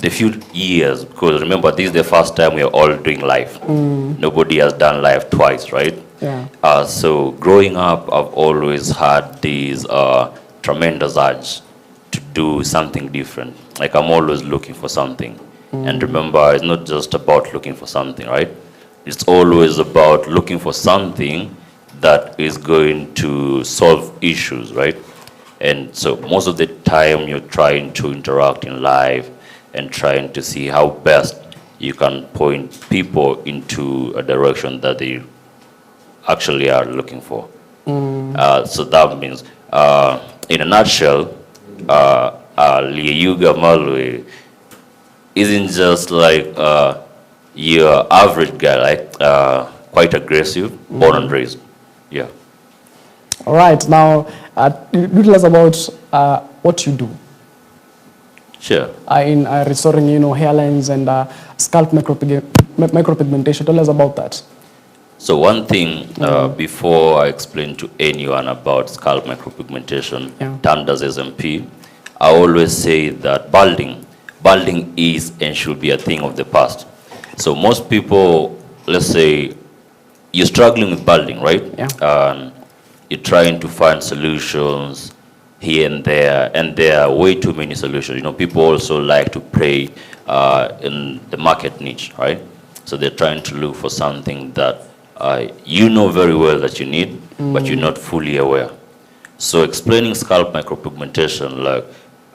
the few years, because remember, this is the first time we are all doing live. Nobody has done live twice, right? Yeah. So growing up, I've always had this tremendous urge to do something different. Like I'm always looking for something. And remember, it's not just about looking for something, right? It's always about looking for something that is going to solve issues, right? And so most of the time you're trying to interact in life and trying to see how best you can point people into a direction that they actually are looking for. So that means, in a nutshell, Liyuga Malwe isn't just like your average guy, like quite aggressive, born and raised. Yeah. All right. Now, do tell us about what you do. Sure. In restoring, hairlines and scalp micropigmentation. Tell us about that. So one thing, before I explain to anyone about scalp micropigmentation, termed as SMP, I always say that balding is and should be a thing of the past. So most people, let's say, you're struggling with balding, right? Yeah. You're trying to find solutions here and there are way too many solutions. People also like to play in the market niche, right? So they're trying to look for something that you know very well that you need, but you're not fully aware. So explaining scalp micropigmentation, like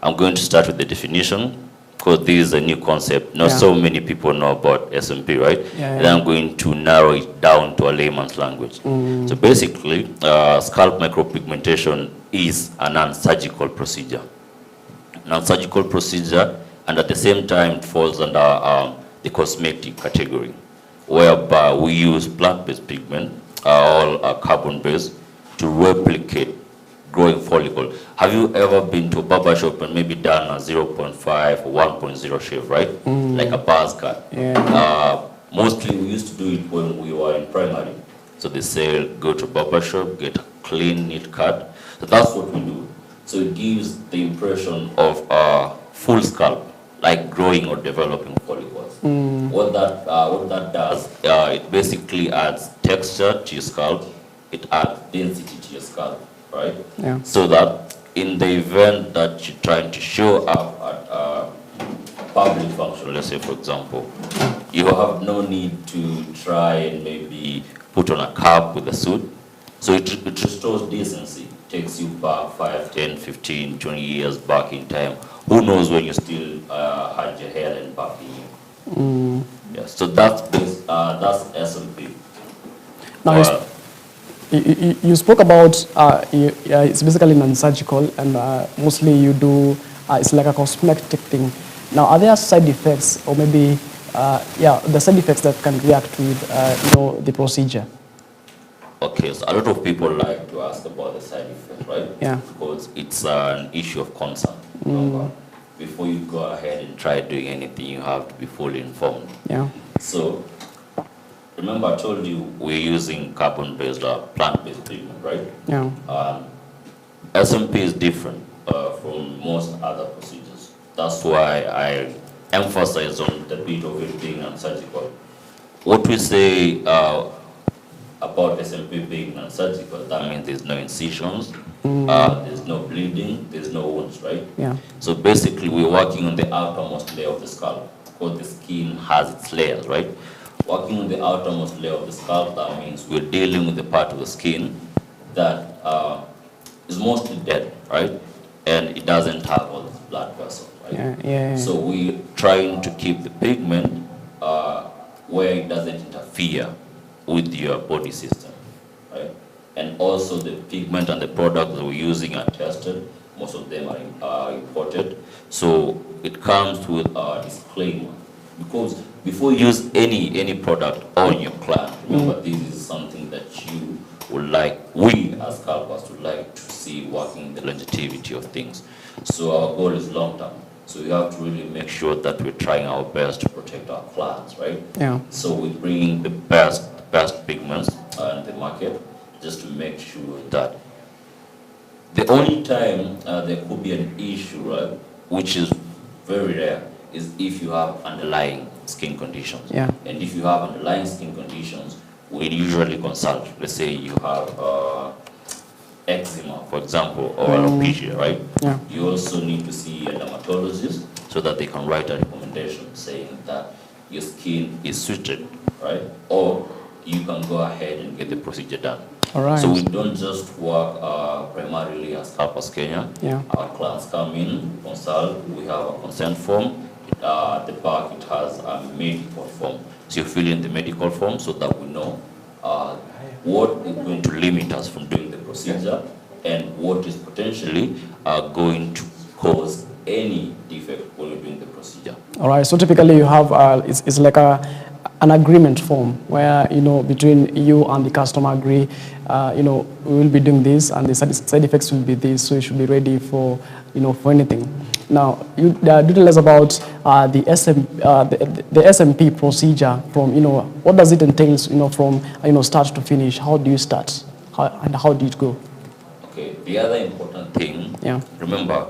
I'm going to start with the definition, because this is a new concept. Not so many people know about SMP, right? And then I'm going to narrow it down to a layman's language. So basically, scalp micropigmentation is a non-surgical procedure. Non-surgical procedure, and at the same time, it falls under the cosmetic category, whereby we use plant-based pigment, all carbon-based, to replicate growing follicle. Have you ever been to a barber shop and maybe done a 0.5 or 1.0 shave, right? Like a buzz cut. Mostly we used to do it when we were in primary. So they say, go to a barber shop, get a clean, neat cut. So that's what we do. So it gives the impression of a full scalp, like growing or developing follicles. What that does, it basically adds texture to your scalp. It adds density to your scalp, right? Yeah. So that in the event that you're trying to show up at a public function, let's say for example, you have no need to try and maybe put on a cap with a suit. So it restores decency. Takes you back 5, 10, 15, 20 years back in time. Who knows when you still had your hair and back in you. Yeah, so that's SMP. Now, you spoke about it's basically non-surgical, and mostly you do it's like a cosmetic thing. Now, are there side effects, or maybe the side effects that can react with the procedure? Okay, so a lot of people like to ask about the side effects, right? Yeah. Because it's an issue of concern. Before you go ahead and try doing anything, you have to be fully informed. Yeah. So, remember I told you we're using carbon-based or plant-based treatment, right? Yeah. SMP is different from most other procedures. That's why I emphasize on the bit of it being non-surgical. What we say about SMP being non-surgical, that means there's no incisions, there's no bleeding, there's no wounds, right? Yeah. So basically we're working on the outermost layer of the scalp, because the skin has its layers, right? Working on the outermost layer of the scalp, that means we're dealing with the part of the skin that is mostly dead, right? And it doesn't have all this blood vessels, right? Yeah. So we're trying to keep the pigment where it doesn't interfere with your body system, right? And also the pigment and the products that we're using are tested. Most of them are imported. So it comes with a disclaimer, because before you use any product on your client, remember this is something that you would like, we as scalpers would like to see working the longevity of things. So our goal is long term. So we have to really make sure that we're trying our best to protect our clients, right? Yeah. So we're bringing the best pigments in the market, just to make sure that the only time there could be an issue, right, which is very rare, is if you have underlying skin conditions. Yeah. And if you have underlying skin conditions, we usually consult. Let's say you have eczema, for example, or alopecia, right? Yeah. You also need to see a dermatologist so that they can write a recommendation saying that your skin is suited, right? Or you can go ahead and get the procedure done. All right. So we don't just work primarily as Scalp Kenya. Yeah. Our clients come in, consult, we have a consent form. At the back it has a medical form. So you fill in the medical form so that we know what is going to limit us from doing the procedure and what is potentially going to cause any defect when we're doing the procedure. All right. So typically, you have it's like an agreement form where between you and the customer agree. We will be doing this, and the side effects will be this. So you should be ready for for anything. Now, you detail us about the SMP procedure from what does it entail from start to finish. How do you start? How do it go? Okay. The other important thing. Yeah. Remember,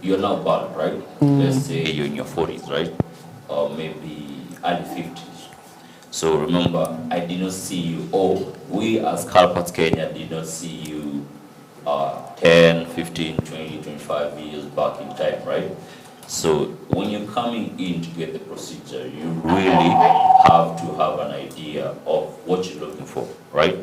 you're now bald, right? Let's say you're in your 40s, right? Or maybe early 50s. So remember, I did not see you, or we as Scalp Kenya did not see you 10, 15, 20, 25 years back in time, right? So when you're coming in to get the procedure, you really have to have an idea of what you're looking for, right?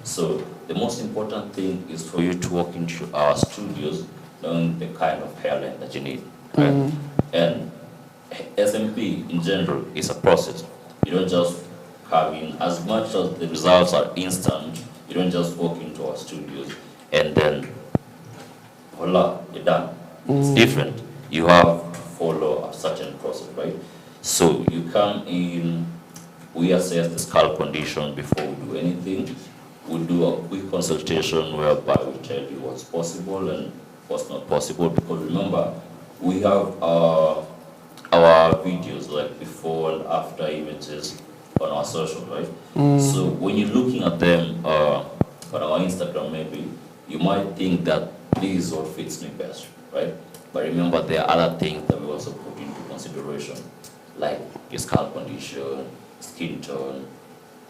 So the most important thing is for you to walk into our studios knowing the kind of hairline that you need, right? And SMP in general is a process. You don't just come in. As much as the results are instant, you don't just walk into our studios and then voila, you're done. It's different. You have to follow a certain process, right? So you come in, we assess the scalp condition before we do anything. We do a quick consultation whereby we tell you what's possible and what's not possible, because remember, we have our videos like before and after images on our social, right? So when you're looking at them on our Instagram maybe, you might think that this is what fits me best, right? But remember, there are other things that we also put into consideration, like your scalp condition, skin tone,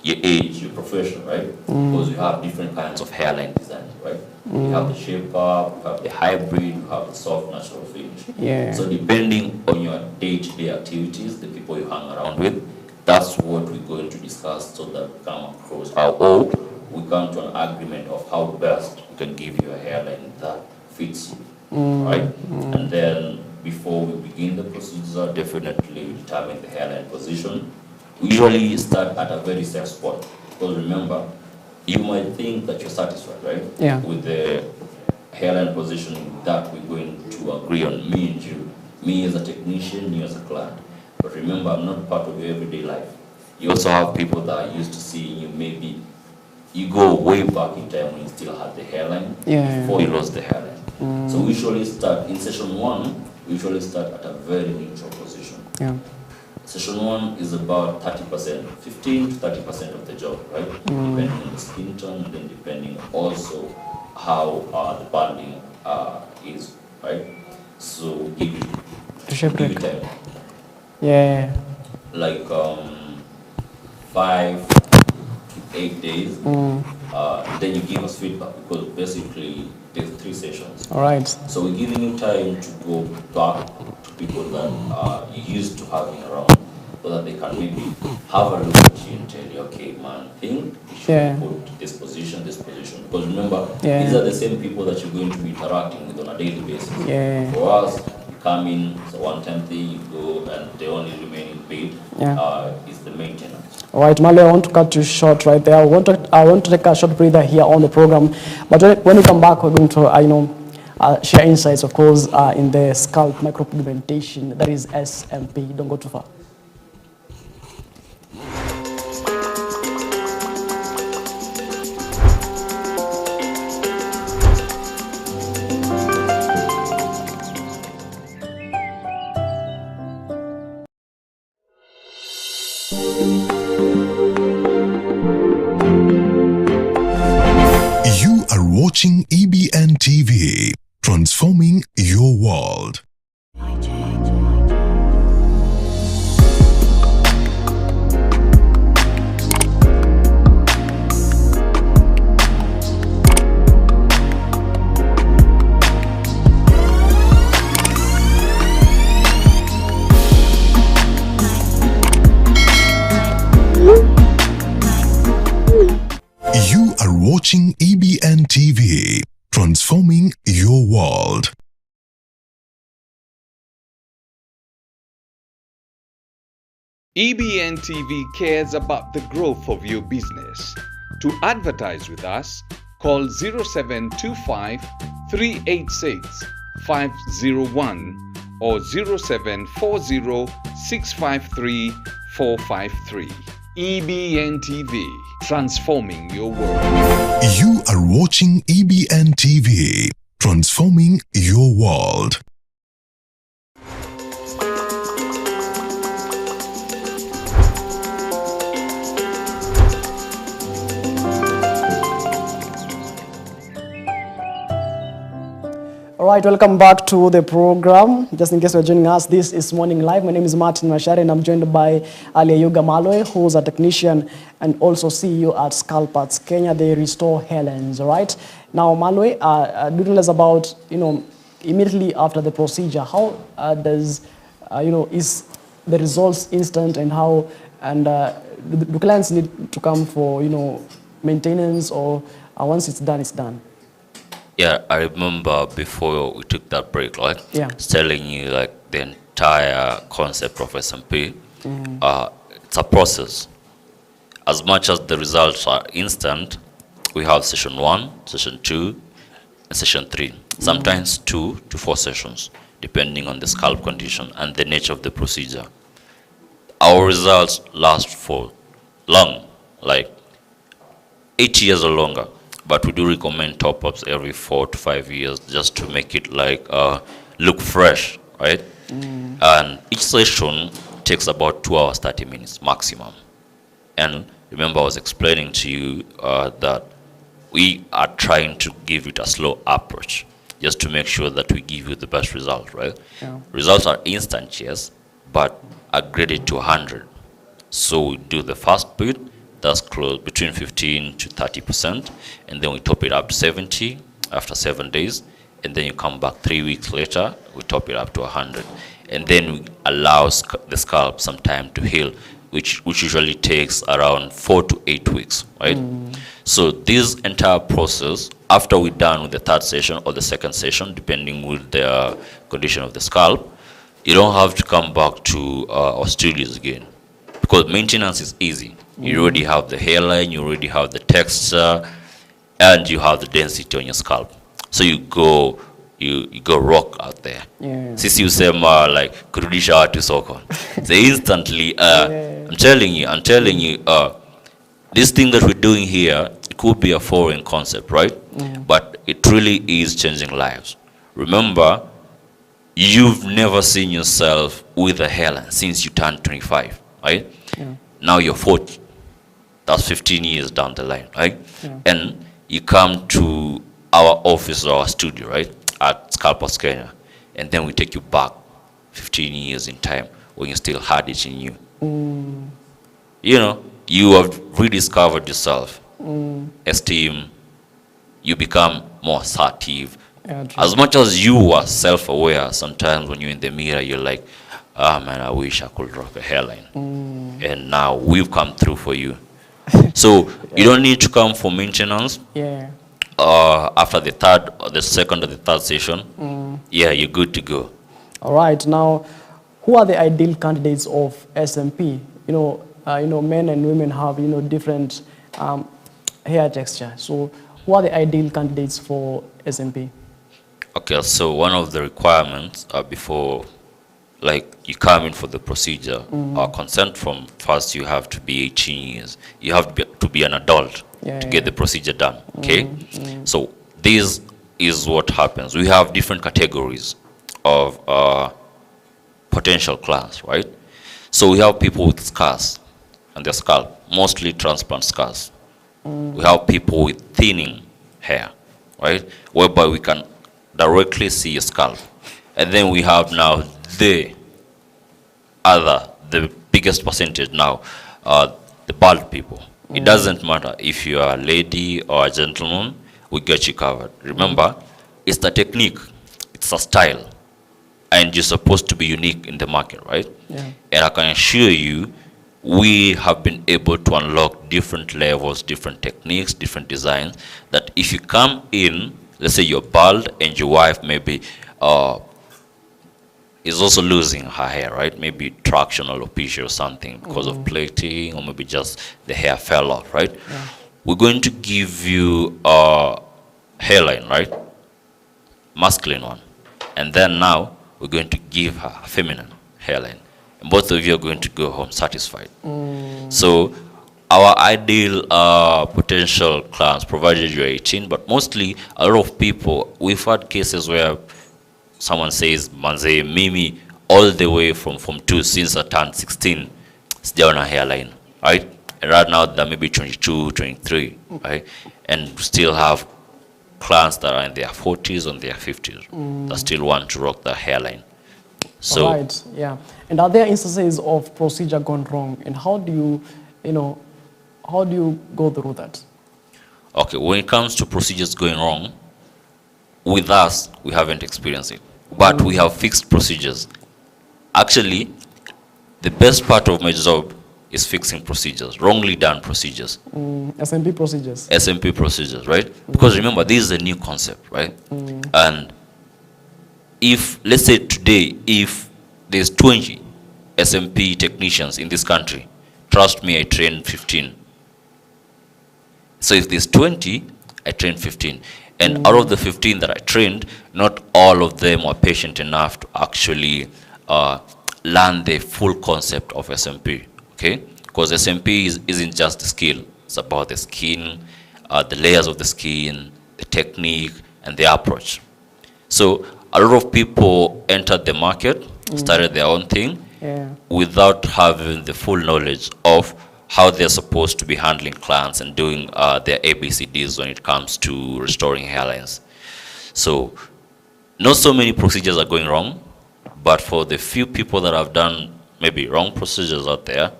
your age, your profession, right? Because you have different kinds of hairline designs, right? You have the shape up, you have the hybrid, you have the soft natural finish. Yeah. So depending on your day-to-day activities, the people you hang around with, that's what we're going to discuss so that we come across or we come to an agreement of how best we can give you a hairline that fits you, right? And then before we begin the procedure, definitely we determine the hairline position. We usually start at a very safe spot, because remember, you might think that you're satisfied, right? Yeah. With the hairline positioning that we're going to agree on, me and you, me as a technician, you as a client. But remember, I'm not part of your everyday life. You also have people that are used to seeing you. Maybe you go way back in time when you still had the hairline, before you lost the hairline. So we usually start in session 1. We usually start at a very neutral position. Yeah. Session 1 is about 30%, 15 to 30% of the job, right? Depending on the skin tone, and then depending also how the banding is, right? So we give you time. Yeah. Like 5 to 8 days. Then you give us feedback, because basically there's 3 sessions. All right. So we're giving you time to go back to people that you used to having around, so that they can maybe have a look at you and tell you, okay, man, I think you should put this position. Because remember, these are the same people that you're going to be interacting with on a daily basis. Yeah. For us, you come in, it's a one-time thing, you go, and the only remaining bit is the maintenance. All right, Male, I want to cut you short right there. I want to take a short breather here on the program. But when we come back, we're going to share insights, of course, in the scalp micropigmentation, that is SMP. Don't go too far. You are watching EBN TV, transforming your world. EBN TV cares about the growth of your business. To advertise with us, call 0725 386 501 or 0740 653 453. EBN TV, transforming your world. You are watching EBN TV, transforming your world. All right, welcome back to the program. Just in case you're joining us, this is Morning Live. My name is Martin Mashari, and I'm joined by Ali Yuga Malwe, who's a technician and also CEO at Scalp Kenya. They restore hairlines, all right? Now, Malwe, do tell us about, immediately after the procedure, how does, is the results instant, and how, and do clients need to come for, maintenance, or once it's done, it's done? Yeah, I remember before we took that break, right? Yeah. It's telling you like the entire concept of SMP. It's a process. As much as the results are instant, we have session 1, session 2, and session 3. Sometimes 2 to 4 sessions, depending on the scalp condition and the nature of the procedure. Our results last for long, like 8 years or longer. But we do recommend top-ups every 4 to 5 years just to make it like look fresh, right? And each session takes about 2 hours, 30 minutes maximum. And remember, I was explaining to you that we are trying to give it a slow approach just to make sure that we give you the best result, right? Yeah. Results are instant, yes, but are graded to 100. So we do the first bit. That's close between 15 to 30%, and then we top it up to 70 after 7 days, and then you come back 3 weeks later, we top it up to 100, and then we allow the scalp some time to heal, which usually takes around 4 to 8 weeks, right? So this entire process, after we're done with the third session or the second session, depending with the condition of the scalp, you don't have to come back to our studios again, because maintenance is easy. You already have the hairline, you already have the texture, and you have the density on your scalp. So you go rock out there. Yeah. Sisi usema like kurudisha watu soko. So instantly, I'm telling you, this thing that we're doing here, it could be a foreign concept, right? But it really is changing lives. Remember, you've never seen yourself with a hairline since you turned 25, right? Yeah. Now you're 40. That's 15 years down the line, right? Yeah. And you come to our office or our studio, right, at Scalp Kenya, and then we take you back 15 years in time when you still had it in you. You have rediscovered yourself, esteem, you become more assertive. Yeah, true. As much as you were self-aware, sometimes when you're in the mirror, you're like, man, I wish I could rock a hairline. And now we've come through for you. So you don't need to come for maintenance. Yeah. After the second or the third session, yeah, you're good to go. All right. Now, who are the ideal candidates of SMP? Men and women have different hair texture. So, who are the ideal candidates for SMP? Okay, so one of the requirements before, like, you come in for the procedure, consent from first you have to be 18 years. You have to be an adult to get the procedure done, okay? So this is what happens. We have different categories of potential clients, right? So we have people with scars on their scalp, mostly transplant scars. We have people with thinning hair, right? Whereby we can directly see your scalp. And then we have now the biggest percentage now, the bald people. It doesn't matter if you are a lady or a gentleman, we get you covered. Remember, it's the technique, it's a style, and you're supposed to be unique in the market, right? Yeah. And I can assure you, we have been able to unlock different levels, different techniques, different designs, that if you come in, let's say you're bald and your wife maybe is also losing her hair, right? Maybe traction or alopecia or something because of plating, or maybe just the hair fell off, right? Yeah. We're going to give you a hairline, right? Masculine one. And then now we're going to give her a feminine hairline. And both of you are going to go home satisfied. So our ideal potential clients, provided you're 18, but mostly a lot of people, we've had cases where someone says, Manze, Mimi, all the way from Form 2 since I turned 16, sijaona hairline, right? And right now they're maybe 22, 23, right? And still have clients that are in their 40s and their 50s that still want to rock the hairline. So, right, yeah. And are there instances of procedure gone wrong? And how do you, how do you go through that? okay, when it comes to procedures going wrong, with us, we haven't experienced it. But we have fixed procedures. Actually, the best part of my job is fixing procedures, wrongly done procedures. SMP procedures. SMP procedures, right? Because remember, this is a new concept, right? And if, let's say today, if there's 20 SMP technicians in this country, trust me, I train 15. So if there's 20, I train 15. And out of the 15 that I trained, not all of them were patient enough to actually learn the full concept of SMP, okay? Because SMP isn't just the skill. It's about the skin, the layers of the skin, the technique, and the approach. So a lot of people entered the market, started their own thing, without having the full knowledge of how they're supposed to be handling clients and doing their ABCDs when it comes to restoring hairlines. So not so many procedures are going wrong, but for the few people that have done maybe wrong procedures out there,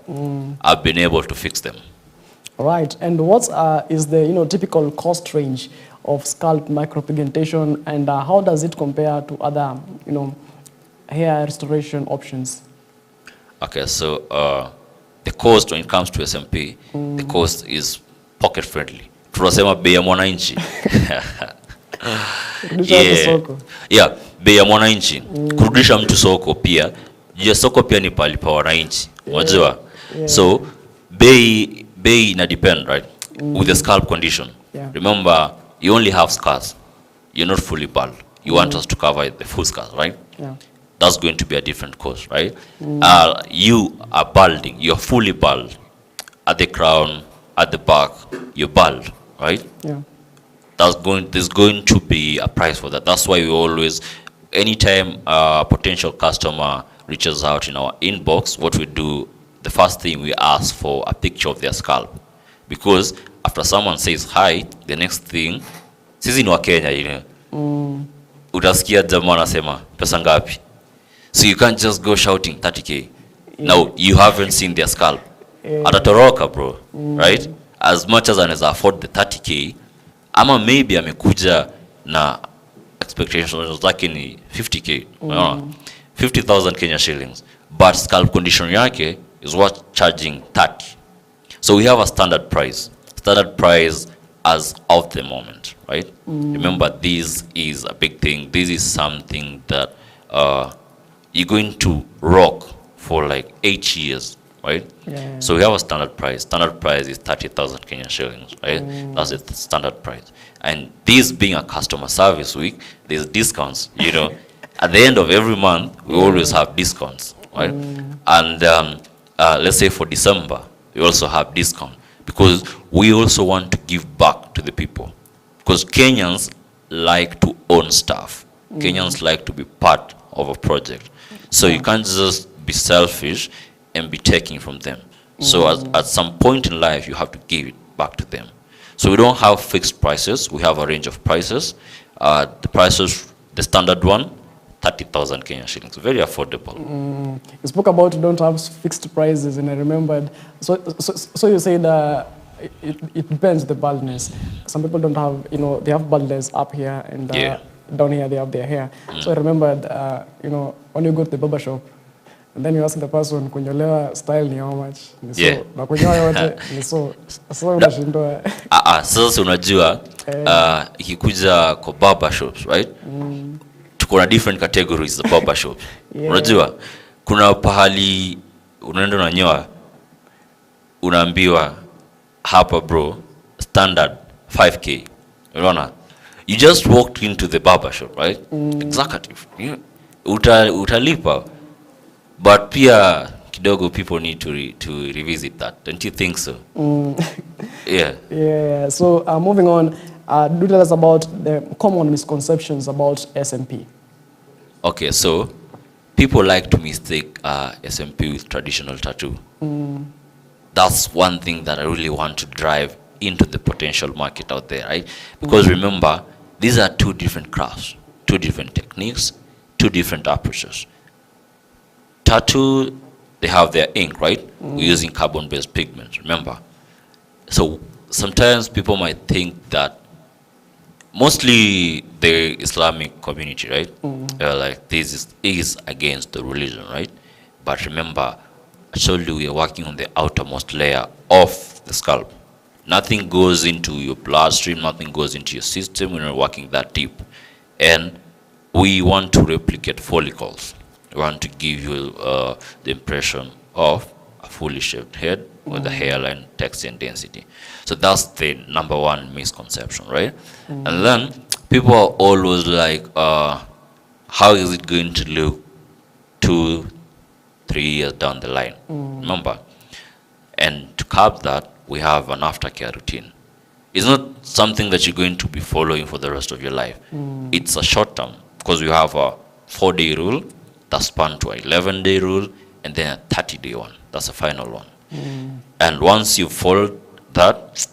I've been able to fix them. Right. And what is the typical cost range of scalp micropigmentation, and how does it compare to other hair restoration options? Okay, so the cost when it comes to SMP, the cost is pocket friendly. Tunasema bei ya mwananchi. Yeah, bei ya mwananchi. Kurudisha mtu soko pia. Je, soko pia ni pali pa wananchi. Unajua? So bei ina depend, right? With the scalp condition. Remember, you only have scars. You're not fully bald. You want us to cover the full scars, right? Yeah. That's going to be a different cost, right? You are balding, you're fully bald. At the crown, at the back, you're bald, right? Yeah. There's going to be a price for that. That's why we always, anytime a potential customer reaches out in our inbox, what we do, the first thing we ask for a picture of their scalp. Because after someone says hi, the next thing, sisi ni wa Kenya, utasikia jamaa anasema pesa ngapi? So you can't just go shouting 30K. Now, you haven't seen their scalp. Atatoroka, bro, right? As much as anaweza afford the 30K, ama maybe amekuja na expectations like ni 50K, 50,000 Kenya shillings. But scalp condition yake is worth charging 30. So we have a standard price. Standard price as of the moment, right? Remember, this is a big thing. This is something that you're going to rock for like 8 years, right? Yeah. So we have a standard price. Standard price is 30,000 Kenyan shillings, right? That's the standard price. And this being a customer service week, there's discounts, At the end of every month, we always have discounts, right? And let's say for December, we also have discount because we also want to give back to the people. Because Kenyans like to own stuff. Kenyans like to be part of a project. So you can't just be selfish and be taking from them. So at some point in life, you have to give it back to them. So we don't have fixed prices. We have a range of prices. The prices, the standard one, 30,000 Kenyan shillings. Very affordable. You spoke about you don't have fixed prices, and I remembered. So you said it depends the baldness. Some people don't have, they have baldness up here, and down here they have their hair. So I remembered, when you go to the barber shop, and then you ask the person, kunyolewa style ni how much? Na kunyoa yote ni so. So unashindwa. Sasa unajua ikikuja kwa barber shops, right? kuna different categories za barber shop. Yeah. Unajua kuna pahali unaenda unanyoa unaambiwa hapa bro standard 5k. Unaona? You just walked into the barber shop, right? Executive. Utalipa. But pia kidogo people need to revisit that. Don't you think so? Yeah. Yeah. So moving on, do tell us about the common misconceptions about SMP. Okay, so people like to mistake SMP with traditional tattoo. That's one thing that I really want to drive into the potential market out there, right? Because remember, these are two different crafts, two different techniques, two different approaches. Tattoo, they have their ink, right? We're using carbon-based pigments, remember? So sometimes people might think that mostly the Islamic community, right? Like this is against the religion, right? But remember, I told you we are working on the outermost layer of the scalp. Nothing goes into your bloodstream, nothing goes into your system when you're working that deep. And we want to replicate follicles. We want to give you the impression of a fully shaved head with the hairline, texture, and density. So that's the number one misconception, right? And then people are always like, how is it going to look 2-3 years down the line? Remember? And to curb that, we have an aftercare routine. It's not something that you're going to be following for the rest of your life. It's a short term, because we have a 4-day rule that's spun to an 11-day rule, and then a 30-day one. That's the final one. And once you follow that,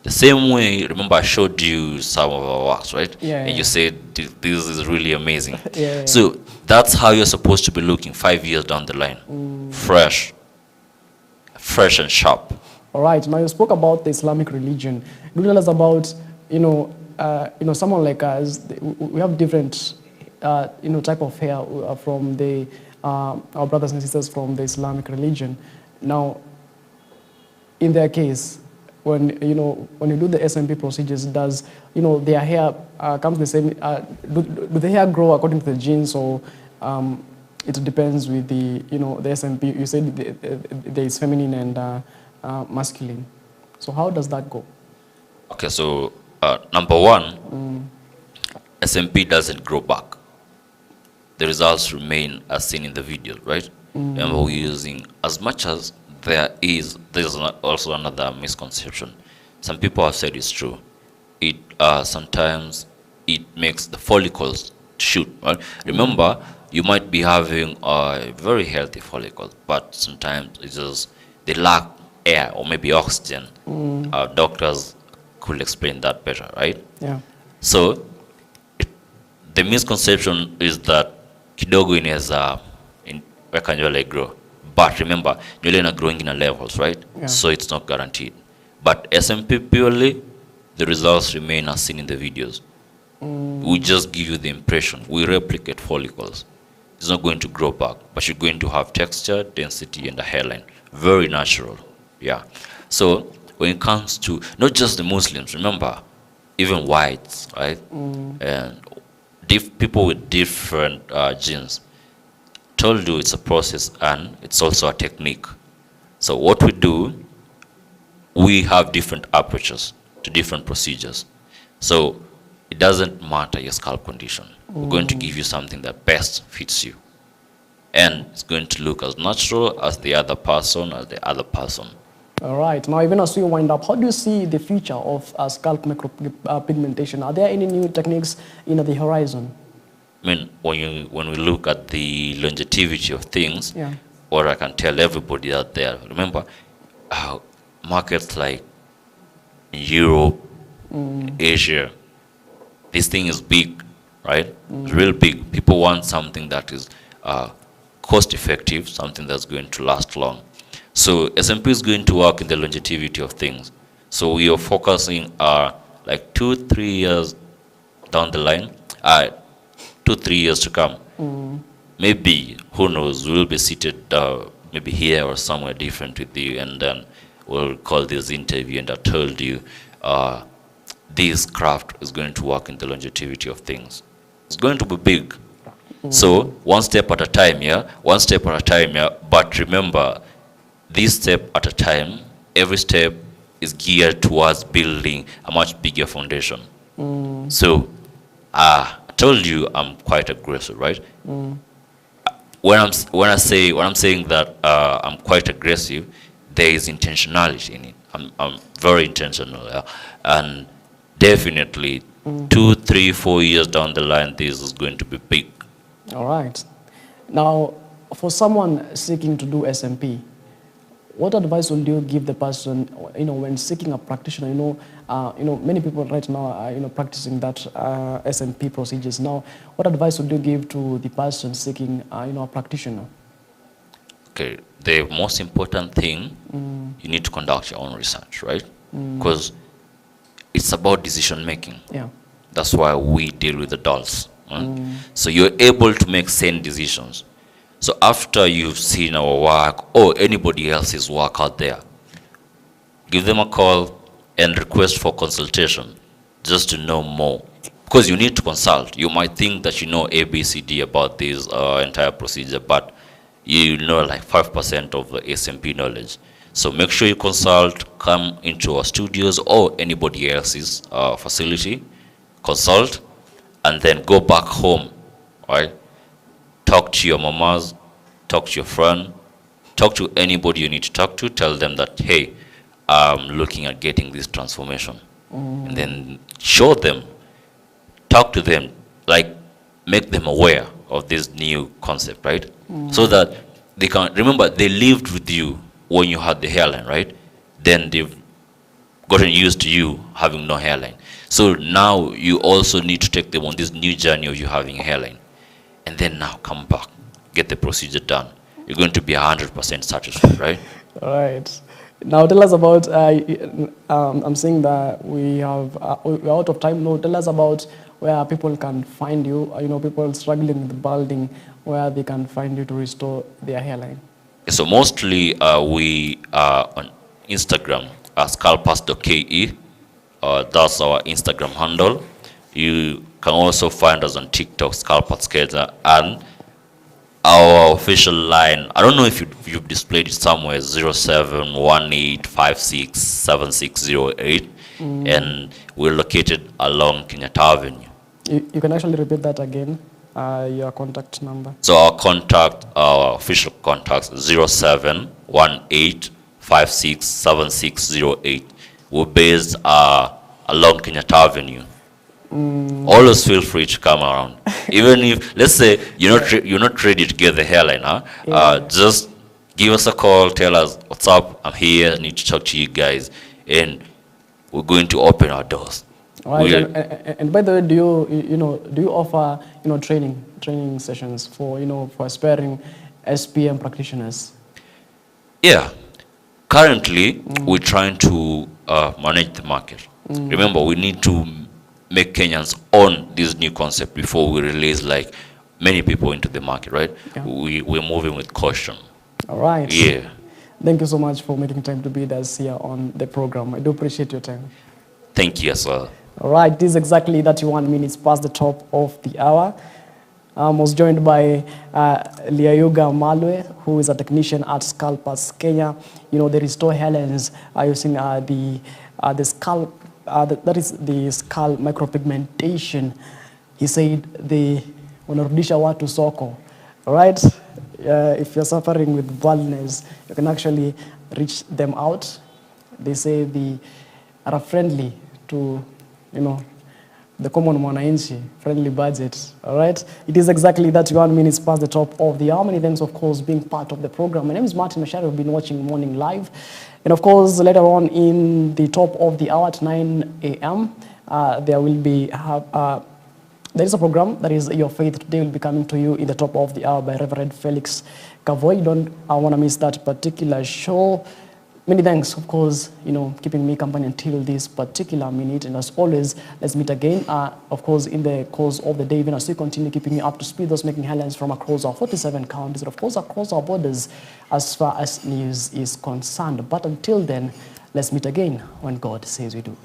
the same way, remember I showed you some of our works, right? Yeah, and yeah. you said, this is really amazing. Yeah. So that's how you're supposed to be looking 5 years down the line. Fresh and sharp. All right. Now you spoke about the Islamic religion. Do tell us about, someone like us. We have different, type of hair from our brothers and sisters from the Islamic religion. Now, in their case, when you do the SMP procedures, does their hair comes the same? Do the hair grow according to the genes, or it depends with the the SMP? You said there is feminine and masculine. So how does that go? Okay, so number one, SMP doesn't grow back. The results remain as seen in the video, right? Remember, we're using as much as there's also another misconception. Some people have said it's true. It sometimes it makes the follicles shoot, right? Remember, you might be having a very healthy follicle, but sometimes it's just they lack air or maybe oxygen. Doctors could explain that better, right? Yeah. So the misconception is that kidogo inaweza weka nywele grow, but remember nywele ina growing in levels, right? Yeah. So it's not guaranteed. But SMP purely, the results remain as seen in the videos. We just give you the impression. We replicate follicles. It's not going to grow back, but you're going to have texture, density, and a hairline. Very natural. Yeah. So when it comes to not just the Muslims, remember, even whites, right? And people with different genes. Told you it's a process and it's also a technique. So what we do, we have different approaches to different procedures. So it doesn't matter your scalp condition. We're going to give you something that best fits you. And it's going to look as natural as the other person, All right. Now, even as we wind up, how do you see the future of scalp micropigmentation? Are there any new techniques in the horizon? I mean, when we look at the longevity of things, Yeah. what I can tell everybody out there, remember, markets like Europe, Asia, this thing is big, right? It's real big. People want something that is cost effective, something that's going to last long. So SMP is going to work in the longevity of things. So we are focusing like 2-3 years down the line, 2-3 years to come. Maybe, who knows, we'll be seated maybe here or somewhere different with you, and then we'll call this interview and I told you this craft is going to work in the longevity of things. It's going to be big. So one step at a time, yeah? One step at a time, yeah? But remember, this step at a time, every step is geared towards building a much bigger foundation. So, I told you I'm quite aggressive, right? When I'm saying that I'm quite aggressive, there is intentionality in it. I'm very intentional, yeah? And definitely 2, 3, 4 years down the line, this is going to be big. All right. Now, for someone seeking to do SMP, what advice would you give the person, when seeking a practitioner? Many people right now are, practicing that SMP procedures. Now, what advice would you give to the person seeking, a practitioner? Okay, the most important thing, you need to conduct your own research, right? Because it's about decision making. Yeah. That's why we deal with adults. So you're able to make sane decisions. So after you've seen our work or anybody else's work out there, give them a call and request for consultation just to know more. Because you need to consult. You might think that you know ABCD about this entire procedure, but you know like 5% of the SMP knowledge. So make sure you consult, come into our studios or anybody else's facility, consult, and then go back home, right? Talk to your mamas, talk to your friend, talk to anybody you need to talk to, tell them that, hey, I'm looking at getting this transformation. And then show them, talk to them, like make them aware of this new concept, right? So that they can, remember, they lived with you when you had the hairline, right? Then they've gotten used to you having no hairline. So now you also need to take them on this new journey of you having a hairline. And then now come back, get the procedure done. You're going to be 100% satisfied, right? All right. Now tell us about, I'm saying that we're out of time. Now tell us about where people can find you, people struggling with balding, where they can find you to restore their hairline. So mostly we are on Instagram, scalp.ke. That's our Instagram handle. You can also find us on TikTok, Scalp@Skater, and our official line. I don't know if you've displayed it somewhere, 0718567608, and we're located along Kenyatta Avenue. You can actually repeat that again, your contact number. So our official contact, 0718567608. We're based along Kenyatta Avenue. Always feel free to come around. Even if, let's say, you're not ready to get the hairline, just give us a call, tell us, what's up, I'm here, I need to talk to you guys, and we're going to open our doors. All right. And by the way, do you offer training sessions for for aspiring SPM practitioners? Yeah. Currently, we're trying to manage the market. Remember, we need to make Kenyans own this new concept before we release like many people into the market, right? Yeah. We're moving with caution. All right. Yeah. Thank you so much for making time to be with us here on the program. I do appreciate your time. Thank you as well. All right, this is exactly 31 minutes past the top of the hour. I was joined by Liayuga Malwe, who is a technician at Scalp Kenya. They restore hairlines using the scalp, that is the scalp micropigmentation. He said they wanarudisha watu soko. All right, if you're suffering with baldness, you can actually reach them out. They say they are friendly to, the common mwananchi, friendly budget. All right, it is exactly 31 minutes past the top of the hour. Many thanks, of course, being part of the program. My name is Martin Mashari. We've been watching Morning Live. And of course, later on in the top of the hour at 9 a.m., there will be, there is a program that is Your Faith Today will be coming to you in the top of the hour by Reverend Felix Kavoy. Don't want to miss that particular show. Many thanks, of course, keeping me company until this particular minute. And as always, let's meet again, of course, in the course of the day, even as we continue keeping you up to speed, those making headlines from across our 47 counties, and of course, across our borders, as far as news is concerned. But until then, let's meet again when God says we do.